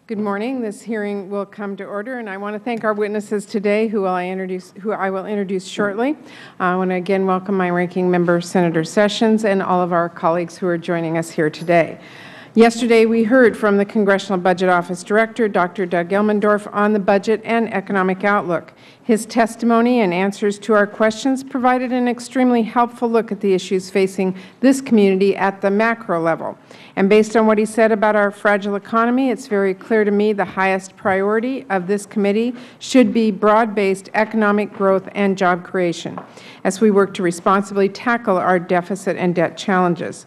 Good morning. This hearing will come to order, and I want to thank our witnesses today, who I will introduce shortly. I want to again welcome my ranking member, Senator Sessions, and all of our colleagues who are joining us here today. Yesterday, we heard from the Congressional Budget Office Director, Dr. Doug Elmendorf, on the budget and economic outlook. His testimony and answers to our questions provided an extremely helpful look at the issues facing this community at the macro level. And based on what he said about our fragile economy, it's very clear to me the highest priority of this committee should be broad-based economic growth and job creation as we work to responsibly tackle our deficit and debt challenges.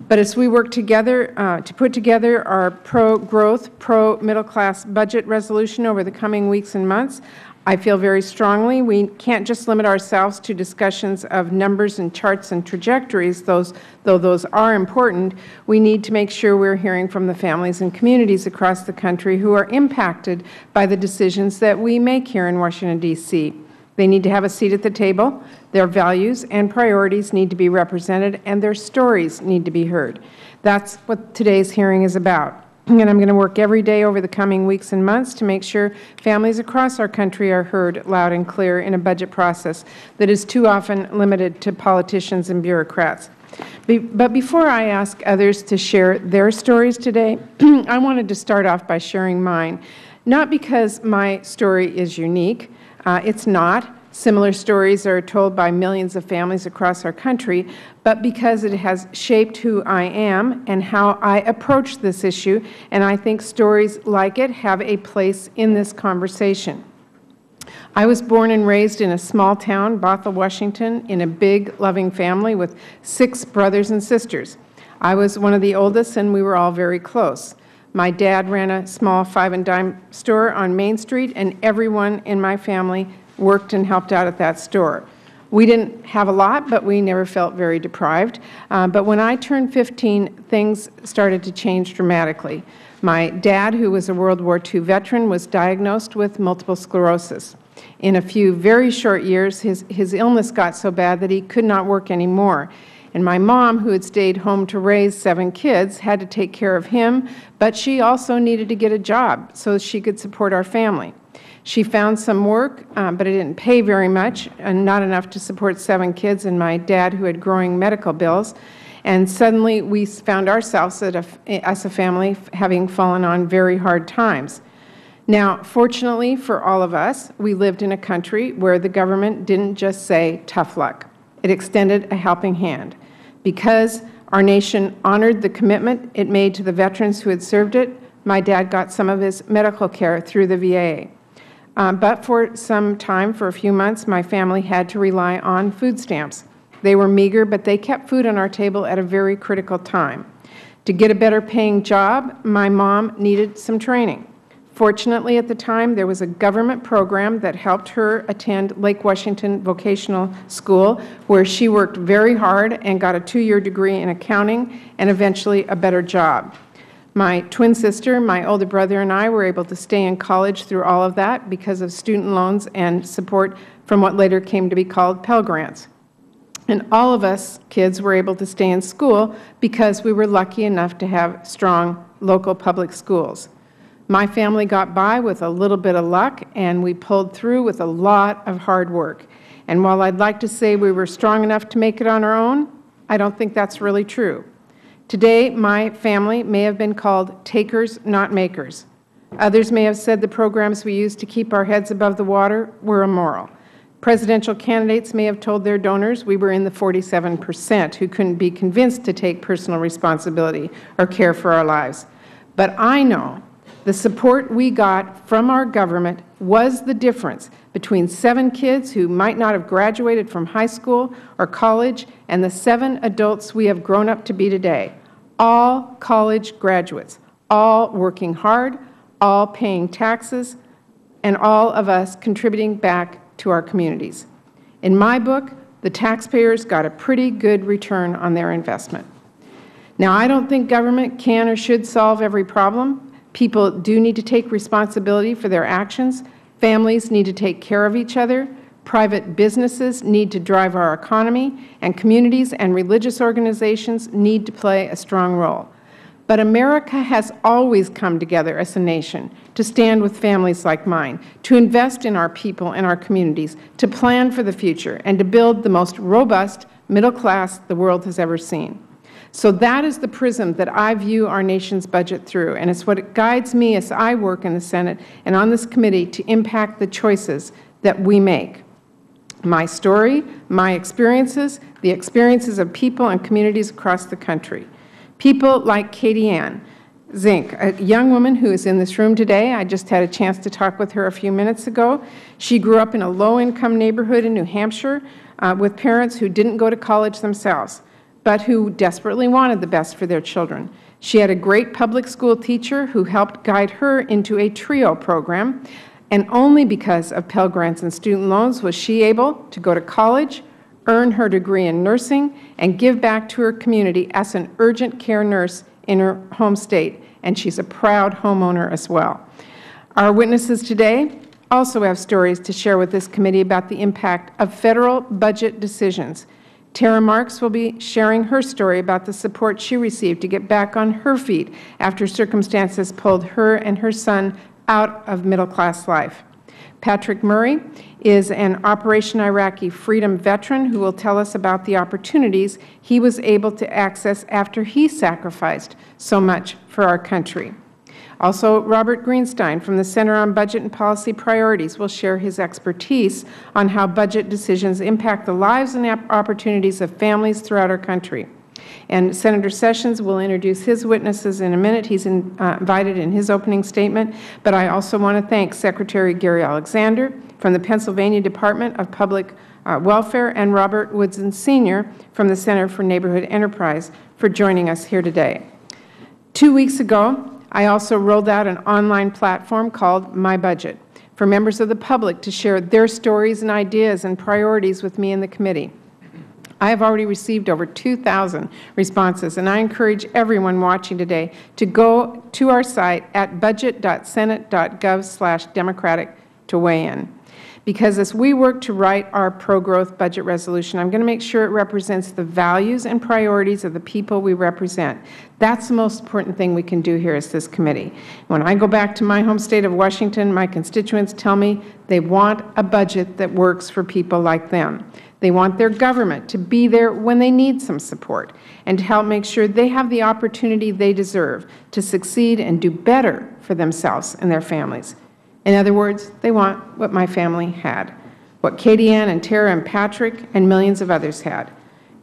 But as we work together to put together our pro-growth, pro-middle-class budget resolution over the coming weeks and months, I feel very strongly we can't just limit ourselves to discussions of numbers and charts and trajectories, though those are important. We need to make sure we're hearing from the families and communities across the country who are impacted by the decisions that we make here in Washington, D.C. They need to have a seat at the table. Their values and priorities need to be represented, and their stories need to be heard. That's what today's hearing is about. And I'm going to work every day over the coming weeks and months to make sure families across our country are heard loud and clear in a budget process that is too often limited to politicians and bureaucrats. But before I ask others to share their stories today, I wanted to start off by sharing mine, not because my story is unique. It's not. Similar stories are told by millions of families across our country, but because it has shaped who I am and how I approach this issue, and I think stories like it have a place in this conversation. I was born and raised in a small town, Bothell, Washington, in a big, loving family with 6 brothers and sisters. I was one of the oldest, and we were all very close. My dad ran a small 5-and-dime store on Main Street, and everyone in my family worked and helped out at that store. We didn't have a lot, but we never felt very deprived. But when I turned 15, things started to change dramatically. My dad, who was a World War II veteran, was diagnosed with multiple sclerosis. In a few very short years, his illness got so bad that he could not work anymore. And my mom, who had stayed home to raise 7 kids, had to take care of him, but she also needed to get a job so she could support our family. She found some work, but it didn't pay very much, and not enough to support 7 kids and my dad, who had growing medical bills. And suddenly we found ourselves, as a family, having fallen on very hard times. Now, fortunately for all of us, we lived in a country where the government didn't just say, "tough luck." It extended a helping hand. Because our nation honored the commitment it made to the veterans who had served it, my dad got some of his medical care through the VA. But for some time, for a few months, my family had to rely on food stamps. They were meager, but they kept food on our table at a very critical time. To get a better paying job, my mom needed some training. Fortunately, at the time, there was a government program that helped her attend Lake Washington Vocational School, where she worked very hard and got a 2-year degree in accounting and eventually a better job. My twin sister, my older brother, and I were able to stay in college through all of that because of student loans and support from what later came to be called Pell Grants. And all of us kids were able to stay in school because we were lucky enough to have strong local public schools. My family got by with a little bit of luck, and we pulled through with a lot of hard work. And while I'd like to say we were strong enough to make it on our own, I don't think that's really true. Today, my family may have been called takers, not makers. Others may have said the programs we used to keep our heads above the water were immoral. Presidential candidates may have told their donors we were in the 47% who couldn't be convinced to take personal responsibility or care for our lives. But I know the support we got from our government was the difference between 7 kids who might not have graduated from high school or college and the 7 adults we have grown up to be today. All college graduates, all working hard, all paying taxes, and all of us contributing back to our communities. In my book, the taxpayers got a pretty good return on their investment. Now, I don't think government can or should solve every problem. People do need to take responsibility for their actions. Families need to take care of each other. Private businesses need to drive our economy, and communities and religious organizations need to play a strong role. But America has always come together as a nation to stand with families like mine, to invest in our people and our communities, to plan for the future, and to build the most robust middle class the world has ever seen. So that is the prism that I view our nation's budget through, and it's what guides me as I work in the Senate and on this committee to impact the choices that we make. My story, my experiences, the experiences of people and communities across the country. People like Katie Ann Zink, a young woman who is in this room today. I just had a chance to talk with her a few minutes ago. She grew up in a low-income neighborhood in New Hampshire with parents who didn't go to college themselves, but who desperately wanted the best for their children. She had a great public school teacher who helped guide her into a TRIO program, and only because of Pell Grants and student loans was she able to go to college, earn her degree in nursing, and give back to her community as an urgent care nurse in her home state, and she's a proud homeowner as well. Our witnesses today also have stories to share with this committee about the impact of Federal budget decisions. Tara Marks will be sharing her story about the support she received to get back on her feet after circumstances pulled her and her son out of middle-class life. Patrick Murray is an Operation Iraqi Freedom veteran who will tell us about the opportunities he was able to access after he sacrificed so much for our country. Also, Robert Greenstein from the Center on Budget and Policy Priorities will share his expertise on how budget decisions impact the lives and opportunities of families throughout our country. And Senator Sessions will introduce his witnesses in a minute. He's invited in his opening statement. But I also want to thank Secretary Gary Alexander from the Pennsylvania Department of Public Welfare and Robert Woodson, Sr. from the Center for Neighborhood Enterprise for joining us here today. 2 weeks ago, I also rolled out an online platform called My Budget for members of the public to share their stories and ideas and priorities with me and the committee. I have already received over 2,000 responses, and I encourage everyone watching today to go to our site at budget.senate.gov/democratic to weigh in. Because as we work to write our pro-growth budget resolution, I'm going to make sure it represents the values and priorities of the people we represent. That's the most important thing we can do here as this committee. When I go back to my home state of Washington, my constituents tell me they want a budget that works for people like them. They want their government to be there when they need some support and to help make sure they have the opportunity they deserve to succeed and do better for themselves and their families. In other words, they want what my family had, what Katie Ann and Tara and Patrick and millions of others had.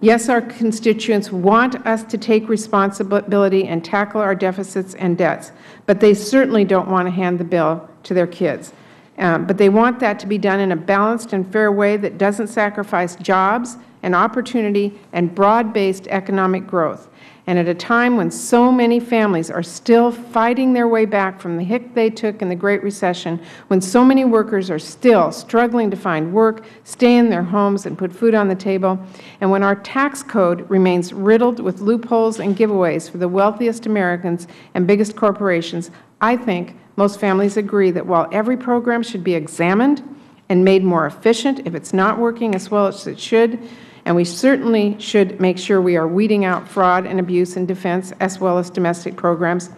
Yes, our constituents want us to take responsibility and tackle our deficits and debts, but they certainly don't want to hand the bill to their kids. But they want that to be done in a balanced and fair way that doesn't sacrifice jobs and opportunity and broad-based economic growth. And at a time when so many families are still fighting their way back from the hit they took in the Great Recession, when so many workers are still struggling to find work, stay in their homes, and put food on the table, and when our tax code remains riddled with loopholes and giveaways for the wealthiest Americans and biggest corporations, I think most families agree that while every program should be examined and made more efficient if it's not working as well as it should, and we certainly should make sure we are weeding out fraud and abuse in defense as well as domestic programs,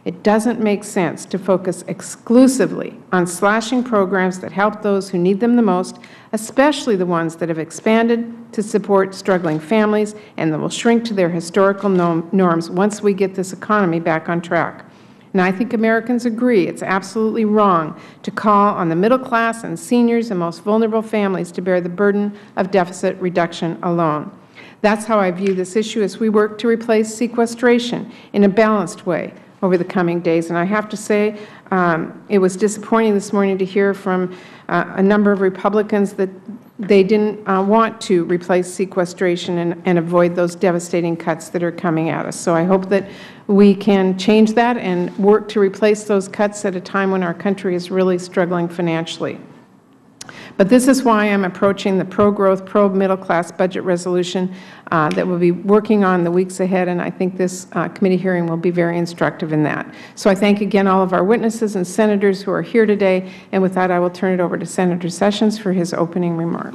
it doesn't make sense to focus exclusively on slashing programs that help those who need them the most, especially the ones that have expanded to support struggling families and that will shrink to their historical norms once we get this economy back on track. And I think Americans agree it's absolutely wrong to call on the middle class and seniors and most vulnerable families to bear the burden of deficit reduction alone. That's how I view this issue as we work to replace sequestration in a balanced way over the coming days. And I have to say, it was disappointing this morning to hear from a number of Republicans that they didn't want to replace sequestration and avoid those devastating cuts that are coming at us. So I hope that we can change that and work to replace those cuts at a time when our country is really struggling financially. But this is why I'm approaching the pro-growth, pro-middle-class budget resolution that we'll be working on the weeks ahead, and I think this committee hearing will be very instructive in that. So I thank again all of our witnesses and senators who are here today, and with that I will turn it over to Senator Sessions for his opening remarks.